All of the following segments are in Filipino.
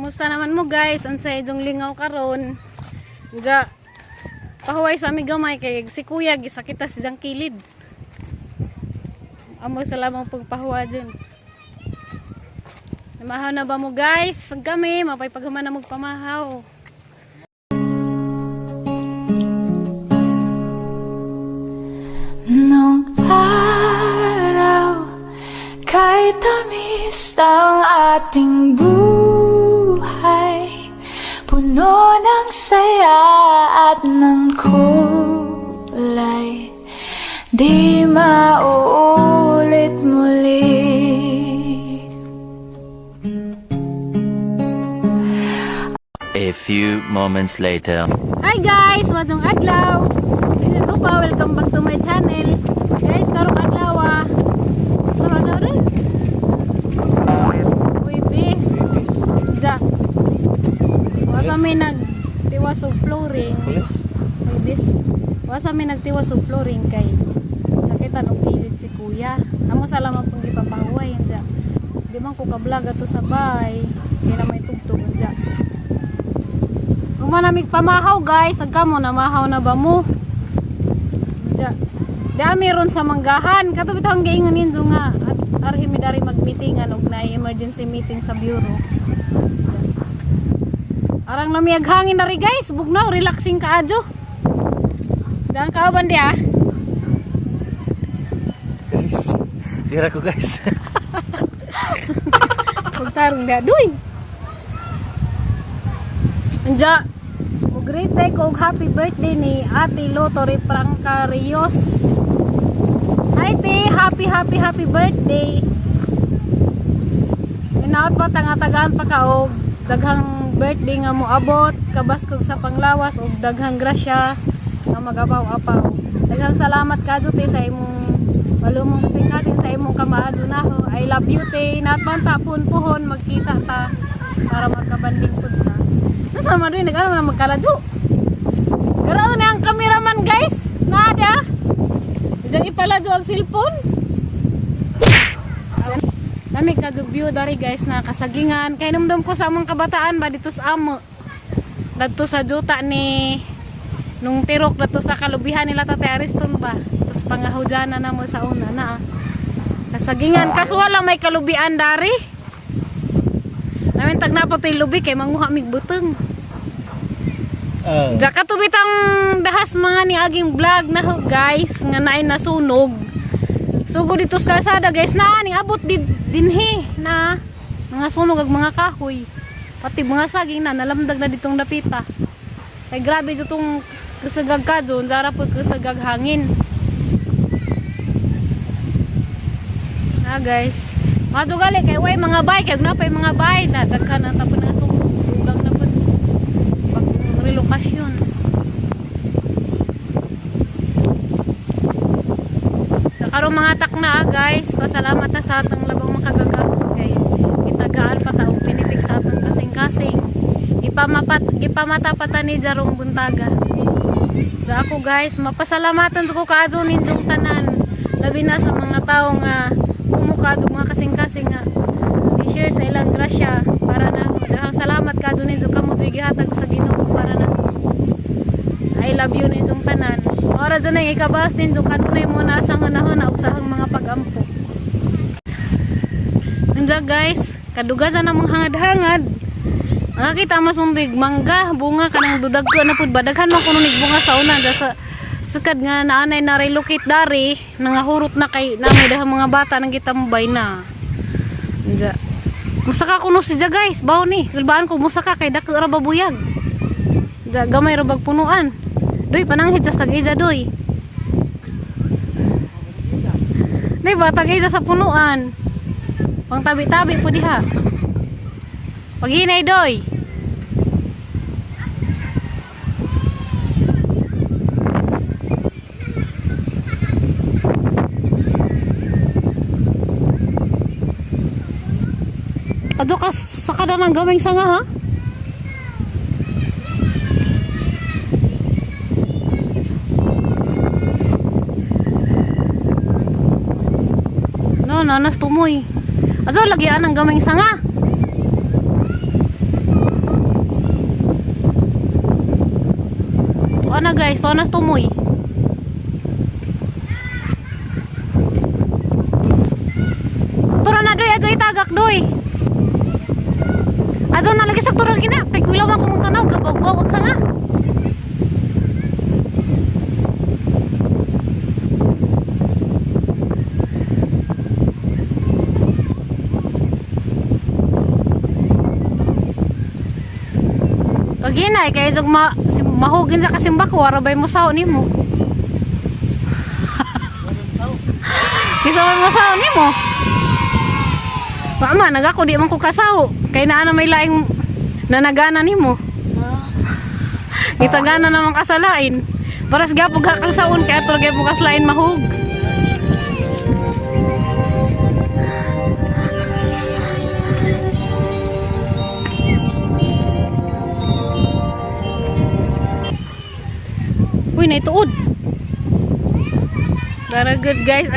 Kumusta naman mo guys? Unsay idong lingaw karon? Nga pahuway sa aming gamay kay si kuya gisakita sidang kilid. Amo sa lamang pagpahuwa dyan. Namahaw na ba mo guys? Kami mapay paghuman na magpamahaw. Nung araw kay tamis ang ating buhay, puno ng saya at ng kulay, di mauulit muli. A few moments later. Hi guys! Madong adlaw! This is Upa. Welcome back to my channel. Guys, karong adlaw sama daw rin. Uy, bis. Jack. Wasa may nagtiwas og flooring. Uy, bis. Wasa may nagtiwas og flooring kay sakitan og kilid si kuya. Amo sa lamang pong ipapahuway. Jack. Di man ko ka-vlog ato sa bay. Kaya na may tugtog. Jack. Kung manamig pamahaw guys, agkamo namahaw na ba mo? Dami ron sa manggahan. Katubit ang gaingon ninyo nga at arhimidari mag-meetingan og na emergency meeting sa bureau. Arang namiyag hangin na rin guys. Bugnaw, relaxing ka adyo. Daan ka ba dia? Guys, dira ko guys. Pagtarong dia, duy! Anja, great day ko happy birthday ni Ate Lotori Franca Rios. Hi te, happy birthday. Inaot pa tanga-tagaan pa ka og daghang birthday nga mo abot, kabaskog sa panglawas og daghang grasya nga magabaw-apaw. Daghang salamat kadto te sa imong malumong kasing sa imong kamaadunaho. I love you te. Natman ta puhon magkita ta para magkabanding pud ta. Nasa man rin, nag-ano na magkaladyo. Garaon na ang cameraman guys. Nada. Diyan ipaladyo ang cellphone. Dami kadyo view dari guys na kasagingan. Kaya numdum ko sa among kabataan ba dito sa amo. Dito sa juta ni nung tirok dito sa kalubihan nila Tatay Ariston ba. Tapos pangahudyanan na mo sa una na. Kasagingan. Kaso wala may kalubian dari. Namin tag napot yung lubi kay manguha mig buteng. Jaka tubit ang dahas mga ni aging vlog na guys nga naay nasunog. Sugo dito sa kalsada guys na ning abot dinhi na mga sunog ag mga kahoy. Pati mga saging na nalamdag na ditong dapita. Kay grabe itong kasagag kadyon, dara po kasagag hangin. Na guys. Madugali kay way mga bay kay napay mga bay na daghan na tapon na sunog dugang na pus pag relokasyon. Karon mga takna guys, pasalamat ta sa atong labang makagagahon kay itagaan pa ta og pinitik sa atong kasing-kasing. Ipamata pa ta ni Jarong Buntaga. Da ako guys, mapasalamatan ko kaadto ninyong tanan. Labi na sa mga tawo nga kadto mga kasing-kasing nga i-share sa ilang grasya para na daghang salamat kadto ninyo kamo gihatag sa Ginoo para na I love you ninyong tanan. Ora dyan ang ikabas ninyo kanunay mo na asang hunahon na uksahang mga pag-ampo. Nandya guys, kaduga dyan ang mga hangad-hangad. Nakakita masundig mangga, bunga kanang dudag ko na pud badaghan man kuno bunga sa una sa sukad nga naanay na relocate dari nangahurot na kay nami dahil mga bata nang kitambay na. Diya. Musaka kuno siya guys, bawo ni. Kulbaan ko musaka kay dako ra babuyag. Diya gamay ra bag punuan. Doy pananghit sa tag-ija doy. Nay ba tag-ija sa punuan. Pang tabi-tabi po diha. Paghinay doy. Ado ka sa kada ng gaming sanga ha? No, nanas tumoy. Ado lagi anang gaming sanga. ana guys, so anas tumoy. Tura na doy, ajo itagak doy. Ajo na lagi sa turan kina, pagkulaw man ko mong tanaw, gabag-bawag sa nga. Paginay, kaya jog mahugin sa kasimbak, warabay mo sao nimo. Kisaway mo sao nimo. Pama, nagako di man ko kasaw. Kay naa na may laing nanagana nimo. Itagana naman kasalain. Paras gapog kang saon kaya tulgay mo kaslain mahug. Uy, naituod. Very good guys.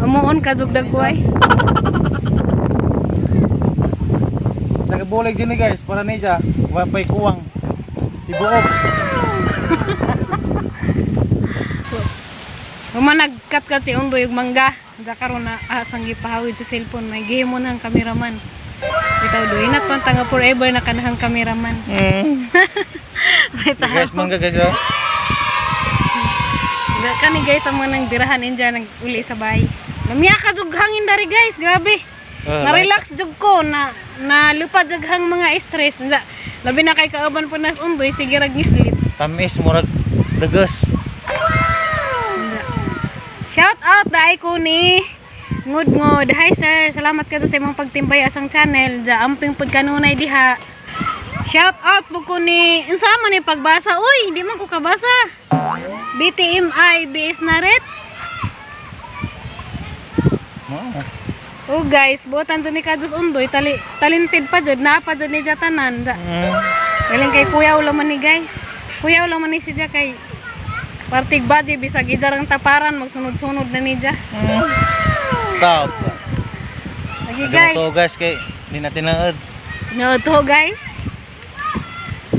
Amuon kadugdag ko ay. Sa kabulig dyan guys, para niya, wapay kuwang. Ibuok. Nagkat-kat si Undoy yung mangga. Karon na asang gipahawid sa cellphone. May gihimon ang kameraman. Bitaw doy na pang tanga forever na kanahang kameraman. Bitaw. Guys, mangga guys oh. Kani guys ang mga nang birahan inja nag uli sa bahay. Lamiya ka jug hangin dari guys, grabe. Na-relax jug ko na lupad jug hang mga stress. Labi na kay kauban po nas Undoy sige rag ngislit. Tamis murag dagas. Shout out dai ko ni ngud. Hi sir, salamat ka sa imong pagtimbay asang channel. Ja amping pud kanunay diha. Shout out po ko ni insama ni pagbasa. Uy, hindi man ko kabasa. BTMI BS Naret. Oh guys, buotan to ni Kadus Undoy, talented pa jud, na pa jud ni jatanan. Galing kay kuya ulo man ni guys. Kuya ulo man ni siya kay partig baji bisag ijarang taparan magsunod-sunod na ni ja. Tao. Lagi guys. To guys kay di natin naad. No to guys.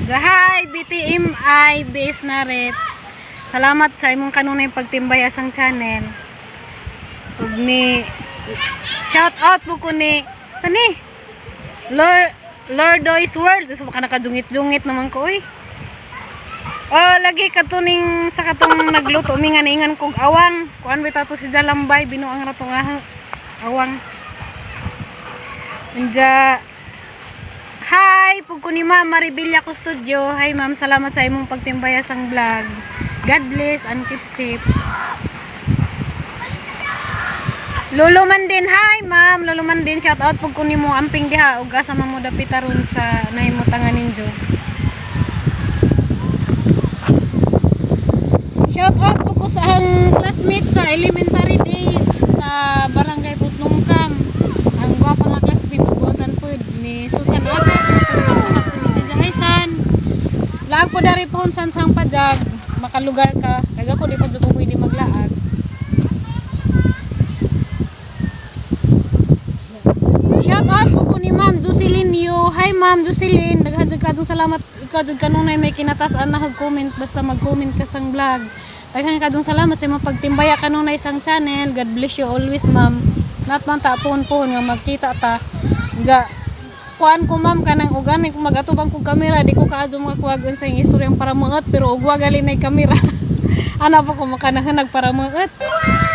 Hi BTMI BS Naret. Salamat sa imong kanunay pagtimbay asang channel. Ug ni shout out po ko ni sani Lordoy's World. So baka nakadungit-dungit naman ko oy. Oh, lagi katuning sa katong nagluto mingan-ingan kog awang. Kuan bitaw to si Jalambay binuang ra tong awang. Unja hi po ko ni Ma'am Maribilla ko studio. Hi ma'am, salamat sa imong pagtimbay asang vlog. God bless and keep safe. Lolo Mandin, hi ma'am. Lolo Mandin, shout out po kunin mo amping diha ug asa man mo dapita ron sa nahimutangan ninyo. Shout out po ko sa ang classmate sa elementary days sa Barangay Putlongkam. Ang gwapa nga classmate buotan po ni Susan Agas na tawag ni si Jahaysan. Laag po dari po sang pajag. Makalugar ka, kaya ko di pa ko pwede maglaag. Shout out po ko ni Ma'am Jocelyn Yu. Hi Ma'am Jocelyn, daghan jud kadtong salamat ikaw jud kanunay may kinatasan na comment basta mag-comment ka sang vlog. Daghan kadtong salamat sa imong pagtimbaya kanunay sang channel. God bless you always ma'am. Nat man ta pohon nga magkita ta. Ja kuan ko ma'am kanang uganay kung magatubang kong kamera di ko kaadyo mga kuwagon sa yung istoryang para mangat pero ugwa gali na yung kamera. Ano po kung makanahanag para mangat.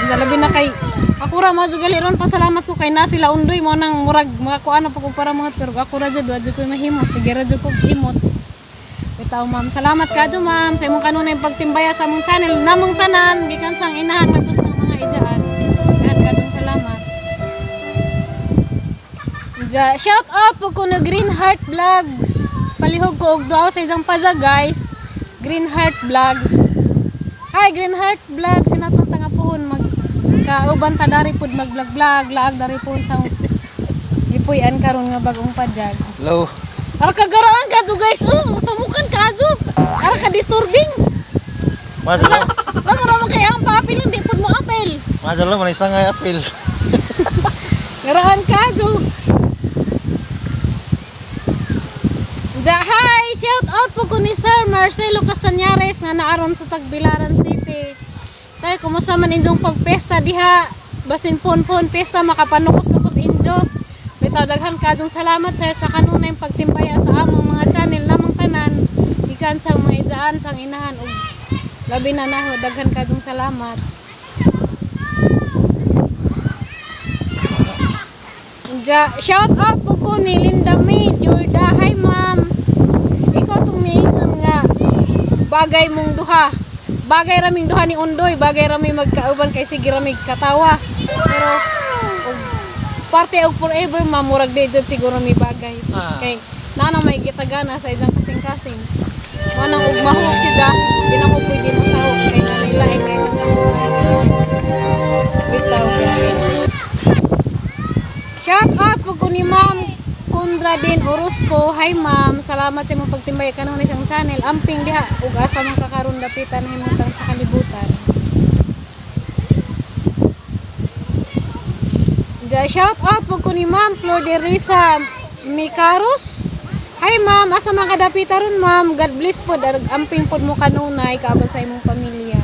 Labi na kay ako ra madyo gali ron pasalamat ko kay na sila Undoy mo nang murag mga kuan po kung para mangat pero ako ra jud wadyo ko mahimo sige ra jud ko imot. Bitaw ma'am, salamat kadyo ma'am sa imong kanunay pagtimbaya sa among channel namong tanan gikan sang inahan nato sa mga ijaan. Kadong salamat. Shout out po ko na Green Heart Vlogs. Palihog ko og duaw sa isang paza guys. Green Heart Vlogs. Hi Green Heart Vlogs. Sinatong tanga pohon mag kauban ta dari pud mag-vlog-vlog, laag dari pohon sa gipuy-an karon nga bagong pajag. Hello. Ara kagaraan kadto guys. Samukan kadto. Ara ka disturbing. Madalo. Wala mo kay ang papel hindi pud mo apel. Madalo man isang apil. Garaan kadto. Hi! Shout out po ko ni Sir Marcelo Castañares nga naaron sa Tagbilaran City. Sir, kumusta man inyong pagpesta diha? Basin pon pesta makapanukos-nukos inyo. Bitaw daghan kadong salamat sir sa kanunay pagtimbaya sa among mga channel lamang tanan. Ikan sa mga ijaan sang inahan ug labi na naho daghan kadong salamat. Shout out po ko ni Linda May Jorda. Hi ma'am. Ikaw tong niingon nga bagay mong duha. Bagay raming duha ni Undoy, bagay raming magkauban kay sige raming katawa. Pero og parte og forever mamurag di jud siguro may bagay. Kay nana may gitagana sa isang kasing-kasing. Manang ug mahuwag siya, di na ko pwede masahog kay nanay lain kay nagkahuman. Bitaw guys. Shout out po ko ni Ma'am Kundradin Orozco. Hi ma'am, salamat sa imong pagtimbay kanon isang channel. Amping diha ug asa man kakaron dapitan himutang sa kalibutan. Shout out po ko ni Ma'am Flor de Risa Micaros. Hi ma'am, asa man kadapita ron ma'am. God bless po, amping pod mo kanunay kaabot sa imong pamilya.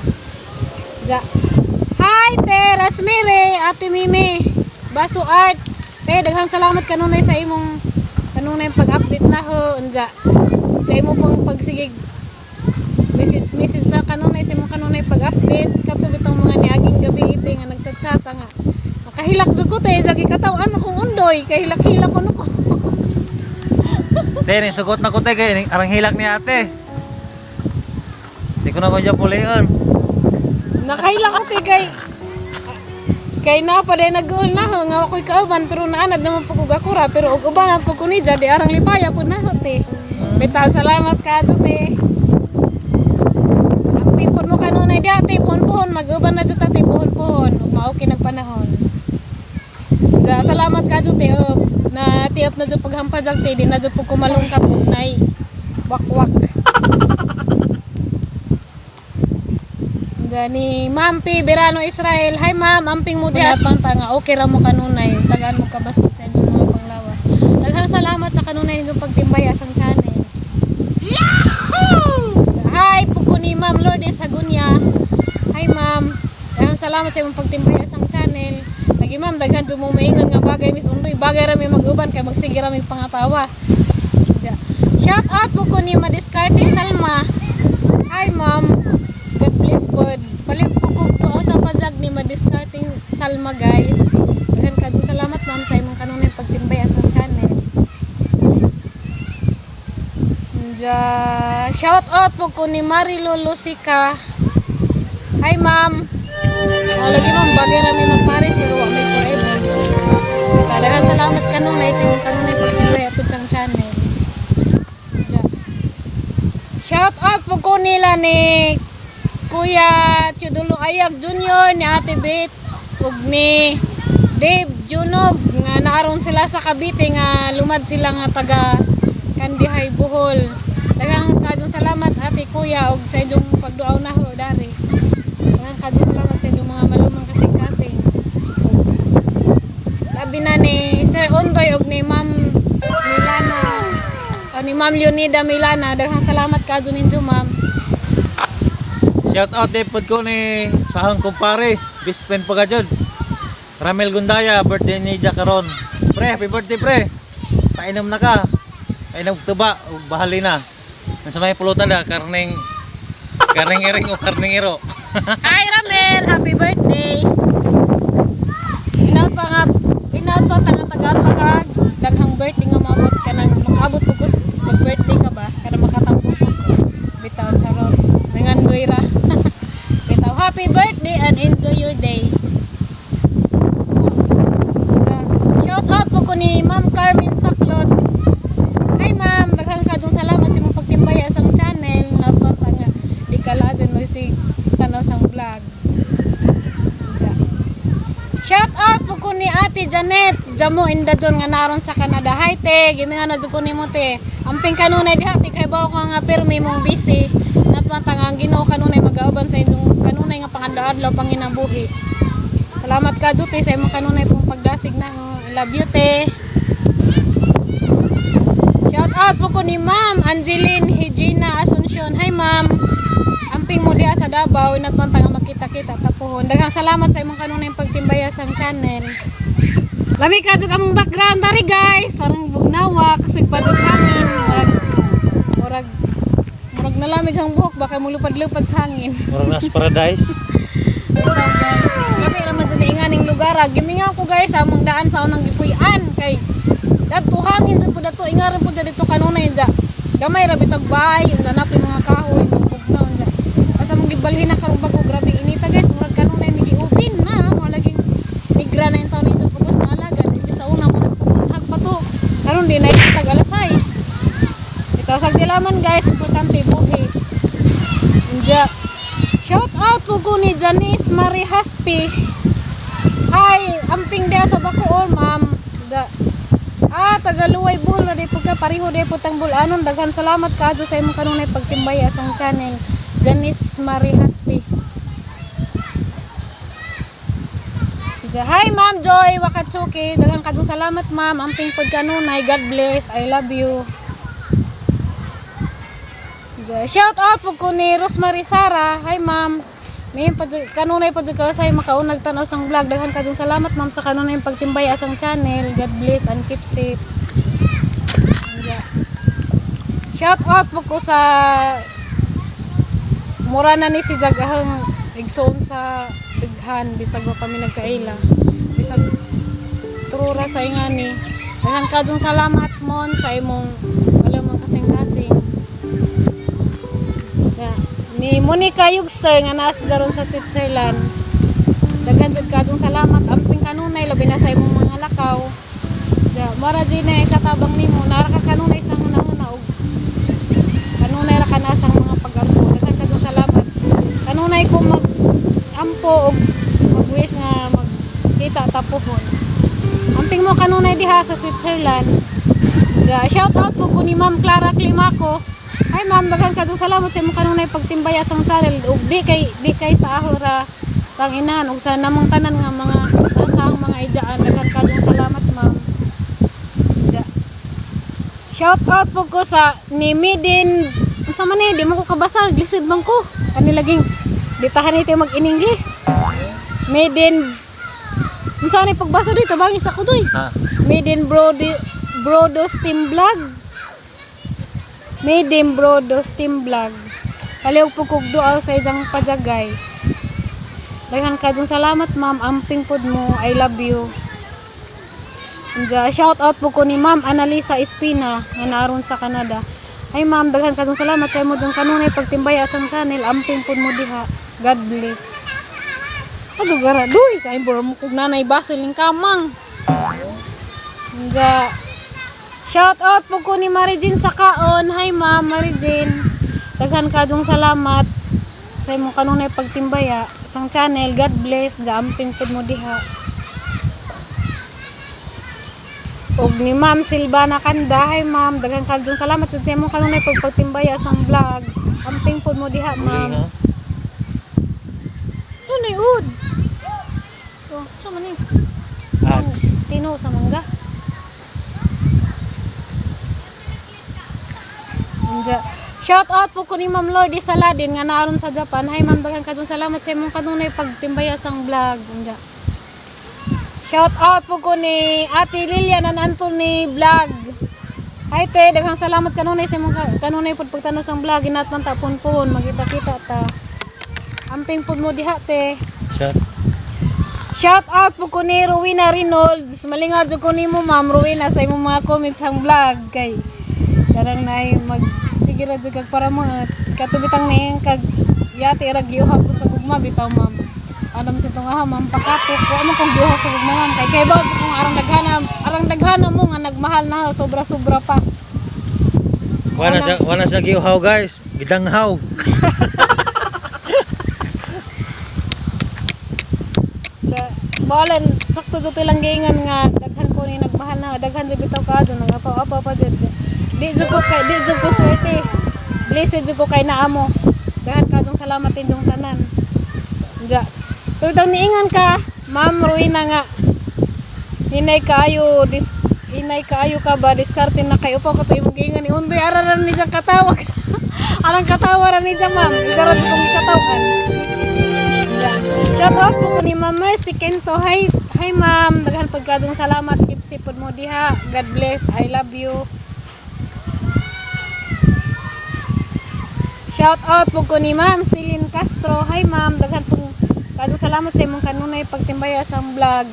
Hi te Rasmire, Ate Mimi Baso Art. Te daghang salamat kanunay sa imong kanunay pag-update na ho unja. Sa imong pong pagsigig message na kanunay sa imong kanunay pag-update kato bitong mga niaging gabi ite nga nagchat-chata nga. Nakahilak jud ko te jagi katawan akong Undoy, kahilak-hilak ko nuko. Te, sugot na ko te kay arang hilak ni ate. Di ko na ko dyan pulingon. Nakahilak ko te kay na pa day nag-uul na ho nga ako'y kauban pero naanad naman po kong akura pero og uban po ko ni di arang lipaya po na ho te. Bitaw salamat ka to te. Ang pipon mo kanunay di ate pohon-pohon mag-uban na jud ate pohon-pohon ug mao kay nagpanahon. Salamat ka jud te na tiap na jud paghampad te di na jud po kumalungkap ug nay wakwak. Gani Ma'am P. Berano Israel. Hi ma'am, amping mo diha pang tanga. Okay ra mo kanunay. Tagaan mo kabastos sa inyong mga panglawas. Daghang salamat sa kanunay ninyong pagtimbaya sang channel. Yahoo! Hi po ko ni Ma'am Lourdes Hagunya. Hi ma'am. Daghang salamat sa imong pagtimbaya sang channel. Lagi ma'am, daghan jud mo maingon nga bagay Miss Undoy. Bagay ra mi mag-uban kay magsige ra mi pangatawa. Shout out po ko ni Madiskarte Salma. Hi ma'am. God bless pod. Balik po ko tuaw sa pazag ni Madiskarting Salma guys. Daghan kadto salamat ma'am sa imong kanunay pagtimbay sa channel. Shout out po ko ni Marilo Lucica. Hi ma'am. Lagi ma'am bagay ra mi magpares pero wa may forever. Daghan salamat kanunay sa imong kanunay pagtimbay sa channel. Shout out po ko nila ni Kuya Chudulo Ayag Junior ni Ate Bet ug ni Dave Junog nga naaron sila sa Cavite nga lumad sila nga taga Kandihay Bohol. Daghang kadtong salamat Ate Kuya ug sa inyong pagduaw na ho dari. Daghang kadtong salamat sa inyong mga malumang kasing-kasing. Labi na ni Sir Undoy ug ni Ma'am Milana o ni Ma'am Leonida Milana. Daghang salamat kadto ninyo ma'am. Shout out din po ko ni sahang kumpare, best friend po ka dyan. Ramel Gundaya, birthday ni Jack karon. Pre, happy birthday pre. Painom na ka. Painom tuba, bahali na. Nasa may pulutan na, karning iring o karning iro. Hi Ramel, happy birthday. Inaot pa taga daghang birthday nga maabot ka nang makaabot pugos mag-birthday ka ba kada makatampo ko. Bitaw charot. Dengan guira. Bitaw happy birthday and enjoy your day. Shout out po ko ni Ma'am Carmen Saklot. Hi ma'am, daghang kadtong salamat sa imong pagtimbaya sa channel. Napata nga di kala dyan mo si tanaw sang vlog. Shout out po ko ni Ate Janet Jamo Indajon nga naron sa Canada. Hi te, gimingan na jud ko nimo te. Amping kanunay diha te kay bawo ka nga permi mong busy. Napatangang Ginoo kanunay mag-auban sa inyong kanunay nga pangandadlaw panginabuhi. Salamat ka jud te sa imong kanunay pong pagdasig na. I love you te. Shout out po ko ni Ma'am Angeline Higina Asuncion. Hi Ma'am. Amping mo diha sa Davao inat man nga makita-kita tapuhon. Daghang salamat sa imong kanunay pagtimbaya sa channel. Lami ka jud among background dari guys. Sarang bugnawa kasi padung hangin. Murag nalamig ang buhok baka mulupad-lupad sa hangin. Murag nas paradise. So guys, kami naman dyan inganing lugar. Gimingaw ko guys, among daan sa unang gipuyan. Kay, dato hangin dyan po dato. Ingaran po dyan dito kanunay dyan. Gamay rabitag bahay, yung nanapin mga kahoy, pugnaw dyan. Basta mong gibalhin na karong bago, grabe inita guys. Murag kanunay nigiupin na. Mga laging migra na yung taon nito kubos na alaga. Ibig sa una mo nagpapunhag pa to. Karon din na itag alas 6. Ito sa dilaman guys, importante buhi. Inja. Shout out po ko ni Janice Marie Haspi. Hi, amping dia sa Bacoor, ma'am. Tagaluway buhol na di po ka, pariho di po tang bulanon. Daghan salamat ka sa imong kanunay pagtimbay sa channel. Janice Marie Haspi. Hi, Ma'am Joy Wakatsuki. Daghan kadto salamat, ma'am. Amping pod kanunay. God bless. I love you. Shout out po ko ni Rosemary Sara. Hi ma'am. May kanunay po ka sa makaunag tanaw sang vlog. Daghan kadtong salamat ma'am sa kanunay pagtimbay asang channel. God bless and keep safe. Shout out po ko sa mura na ni si Jagahang igsoon sa daghan bisag wa kami nagkaila. Bisag trura sa ingani. Daghan kadtong salamat mon sa imong wala man kasing-kasing. Ni Monica Yugster nga naa daron sa Switzerland. Daghan jud kadtong salamat amping kanunay labi na sa imong mga lakaw. Mara di na katabang nimo nara ka kanunay sa una-una og kanunay ra kana sa mga pag-ampo. Daghan kadtong salamat. Kanunay ko mag-ampo og mag-wish nga magkita tapuhon. Amping mo kanunay diha sa Switzerland. Shout out po ko ni Ma'am Clara Climaco. Hi ma'am, daghan kadtong salamat sa imong kanunay pagtimbaya sang channel ug di kay sa ahora sang inahan ug sa namong tanan nga mga nasang mga ijaan. Daghan kadtong salamat ma'am. Shout out po ko sa ni Midin. Unsa man di mo ko kabasa, glisid man ko. Kani laging ditahan ito mag-in-English. Midin. Unsa ni pagbasa dito bangis ako doy. Midin Brodos Team Vlog. Midin Brodos Team Vlog. Kaliw po kog dual sa ijang padya guys. Daghan kadtong salamat ma'am, amping pod mo. I love you. Shout out po ko ni Ma'am Analisa Espina nga naron sa Canada. Ay ma'am, daghan kadtong salamat sa imo jang kanunay pagtimbay at sang channel. Amping pod mo diha. God bless. Adugara duy kay boro mo kog nanay Basil ning kamang. Shout out po ko ni Marijin Sakaon. Hi ma'am Marijin. Daghan kadtong salamat sa imong kanunay pagtimbaya sang channel. God bless. Amping pod mo diha. Og ni Ma'am Silvana Kanda. Hi ma'am, daghan kadtong salamat sa imong kanunay pagtimbaya sang vlog. Amping pod mo diha ma'am. Dunay ud. Oh, sa man ni? Tino sa mangga. Shout out po ko ni Ma'am Lordy Saladin nga naaron sa Japan. Hi ma'am, daghan kadtong salamat sa imong kanunay pagtimbaya sang vlog. Shout out po ko ni Ate Lilian and Anthony Vlog. Hi te, daghang salamat kanunay sa imong kanunay pod pagtanaw sang vlog. Inat man ta pon magkita-kita ta. Amping pod mo diha te. Shout out po ko ni Rowena Reynolds. Malingaw jud ko nimo ma'am Rowena sa imong mga comments sang vlog kay darang nay magsigira jud kag para mo katubitang ning kag yati ra giuhag ko sa gugma bitaw ma'am. Ano man sitong ma'am pakatok wa mo kung giuhag sa gugma ma'am kay bawd kung arang daghana mo nga nagmahal na sobra-sobra pa. Wala sa giuhaw guys, gidanghaw. Balan sakto jud lang giingan nga daghan ko ni nagmahal na daghan jud bitaw ka jud nagapaw-apaw pa jud. Di jud ko swerte. Blessed jud ko kay naamo. Daghan kadtong salamat inyong tanan. Pero tang niingan ka, Ma'am Rowena nga. Hinay kaayo inay kaayo ka ba diskarte na kayo po katay mo gingan ni undoy araran ni jang katawag. Arang katawaran ni jang ma'am. Igaran kong ikatawagan. Shout out po ko ni Ma'am Mercy Kento. Hi ma'am, daghan pagkadong salamat gipsi pod mo diha. God bless. I love you. Shout out po ko ni Ma'am Celine Castro. Hi ma'am, daghan pong kadong salamat sa imong kanunay pagtimbaya sa vlog.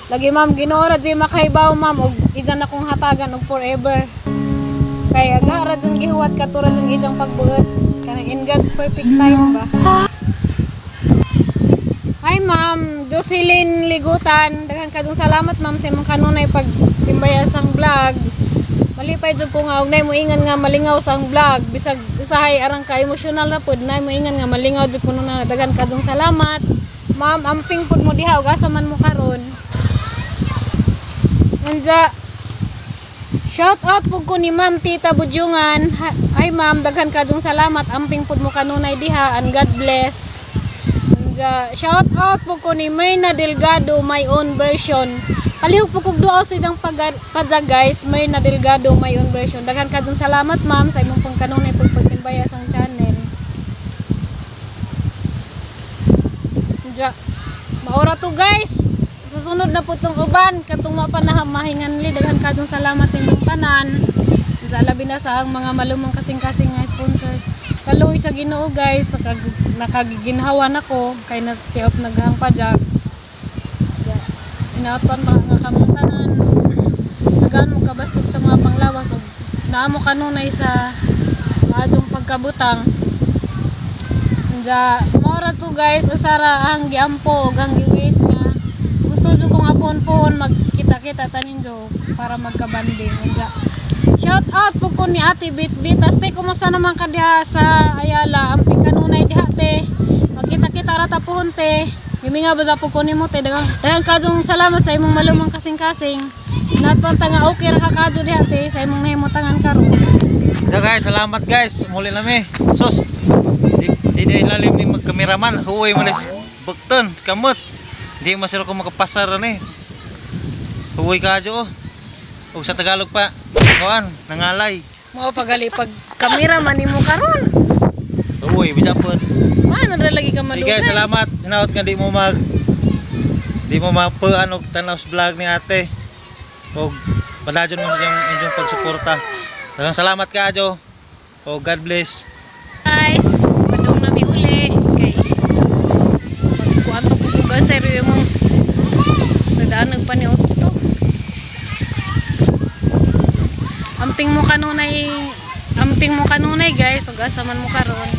Lagi ma'am ginoora di makaibaw ma'am og ijan akong hatagan og forever. Kaya aga ra jung gihuwat katura jung ijang pagbuot kanang in God's perfect time ba. Hi ma'am, Jocelyn Ligutan. Daghan kadong salamat ma'am sa imong kanunay pagtimbaya sang vlog. Malipay jud ko nga og nay mo ingan nga malingaw sang vlog bisag usahay arang ka emotional ra pud nay mo ingan nga malingaw jud kuno na daghan kadong salamat. Ma'am, amping pud mo diha og asa man mo karon. Unja shout out po ko ni Ma'am Tita Budyungan. Hi ma'am, daghan kadong salamat amping pud mo kanunay diha and God bless. Unja shout out po ko ni Myrna Delgado, my own version. Palihog po kog duaw sa idang padya guys, Myrna Delgado, my own version. Daghan kadong salamat ma'am sa imong pong kanunay pagtimbaya sang channel. Unja maura to guys. Susunod na po itong uban, katong mapanahamahinganli, daghan kadong salamat inyong tanan. Sa labi na sa ang mga malumang kasing-kasing nga sponsors. Kaluoy sa Ginoo guys, nakagiginhawan ako, kay natiop naghang padyak. Inapan pa nga kamong tanan. Nagaan mo kabastig sa mga panglawas, o naamo kanunay sa adjong pagkabutang. Diya, maura to guys, usara ang giampo, o ang giwis nga. Gusto dyo kong apon-pon magkita-kita tanin dyo para magkabanding. Shout out po ko ni Ate Bitbit. Tay kumusta naman ka diha sa Ayala? Amping kanunay diha te. Magkita-kita rata po te. Giminga ba sa po ko ni mo te. Dagang kadong salamat sa imong malumang kasing-kasing. Natpanta nga okay ra ka kadyo diha te sa imong nahimutangan karon. Guys, salamat guys. Muli nami. Sus. Di ilalim ni magkameraman. Huway mo lis bukton kamot. Di masiro ko makapasar ni. Huwag ka dyo. Huwag sa Tagalog pa. Kuan, nangalay. Mao pagali pag kamera man nimo karon. Huwag, bisa po. Ano na lagi ka Di madugay? guys, salamat. Hinaot nga di mo mapuanog tanaw sa vlog ni ate. Huwag paladyon mo yung pagsuporta. Tagang salamat ka dyo. O God bless. Guys, padong nami uli kay kuan pa pupugan sa rio mong sa daan nagpaniot to. Amping mo kanunay guys, ug asa man mo karon.